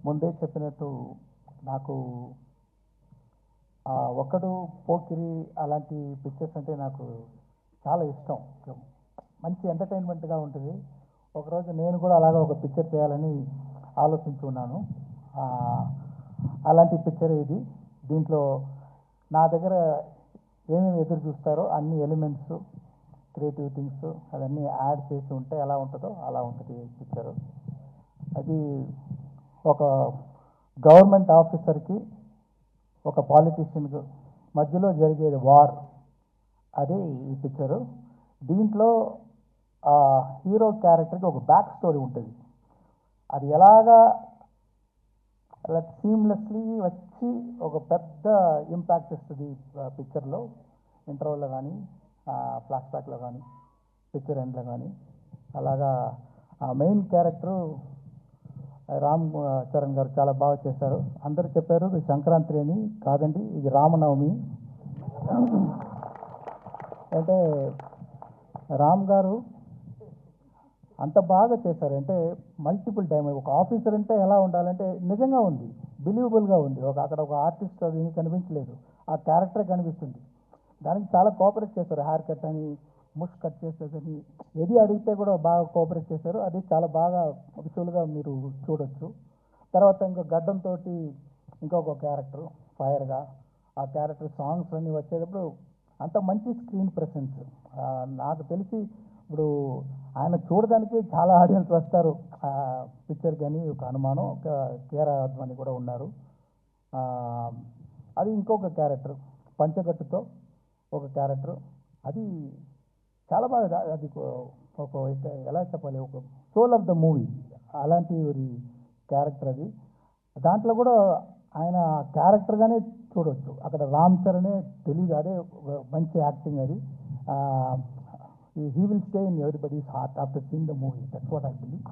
ముందే చెప్పినట్టు నాకు ఒకడు పోకిరి అలాంటి పిక్చర్స్ అంటే నాకు చాలా ఇష్టం. మంచి ఎంటర్టైన్మెంట్గా ఉంటుంది. ఒకరోజు నేను కూడా అలాగే ఒక పిక్చర్ చేయాలని ఆలోచించున్నాను. అలాంటి పిక్చర్ ఇది. దీంట్లో నా దగ్గర ఏమేమి ఎదురు చూస్తారో అన్ని ఎలిమెంట్స్, క్రియేటివ్ థింగ్స్ అవన్నీ యాడ్ చేసి ఉంటే ఎలా ఉంటుందో అలా ఉంటుంది పిక్చరు. అది ఒక గవర్నమెంట్ ఆఫీసర్కి ఒక పాలిటీషియన్కు మధ్యలో జరిగేది వార్, అదే ఈ పిక్చరు. దీంట్లో హీరో క్యారెక్టర్కి ఒక బ్యాక్ స్టోరీ ఉంటుంది. అది ఎలాగా అలా సీమ్లెస్లీ వచ్చి ఒక పెద్ద ఇంపాక్ట్ ఇస్తుంది పిక్చర్లో. ఇంటర్వల్లో కానీ, ఫ్లాష్ బ్యాక్లో కానీ, పిక్చర్ ఎండ్లో కానీ. అలాగా ఆ మెయిన్ క్యారెక్టరు రామ్ చరణ్ గారు చాలా బాగా చేశారు. అందరూ చెప్పారు ఇది సంక్రాంతి అని. కాదండి, ఇది రామనవమి. అంటే రామ్ గారు అంత బాగా చేశారు. అంటే మల్టిపుల్ టైం ఒక ఆఫీసర్ అంటే ఎలా ఉండాలంటే నిజంగా ఉంది, బిలీవబుల్గా ఉంది. అక్కడ ఒక ఆర్టిస్ట్ అది కనిపించలేదు, ఆ క్యారెక్టర్ కనిపిస్తుంది. దానికి చాలా కోఆపరేట్ చేశారు. హెయిర్ కట్ అని, ముష్ కట్ చేసేదని, ఏది అడిగితే కూడా బాగా కోఆపరేట్ చేశారు. అది చాలా బాగా విజువల్గా మీరు చూడొచ్చు. తర్వాత ఇంకో గడ్డంతో ఇంకొక క్యారెక్టర్ ఫైర్గా, ఆ క్యారెక్టర్ సాంగ్స్ అన్నీ వచ్చేటప్పుడు అంత మంచి స్క్రీన్ ప్రెసెన్స్. నాకు తెలిసి ఇప్పుడు ఆయన చూడడానికి చాలా ఆడియన్స్ వస్తారు పిక్చర్. కానీ ఒక అనుమానం, ఒక కేరా అద్వాని కూడా ఉన్నారు. అది ఇంకొక క్యారెక్టర్ పంచగట్టుతో ఒక క్యారెక్టర్, అది చాలా బాగా. అది ఒక ఎలా చెప్పాలి, ఒక సోల్ ఆఫ్ ద మూవీ అలాంటి క్యారెక్టర్ అది. దాంట్లో కూడా ఆయన క్యారెక్టర్గానే చూడవచ్చు. అక్కడ రామ్ చరణే తెలియదు, అదే మంచి యాక్టింగ్ అది. He will stay in everybody's heart after seeing the movie. That's what I believe.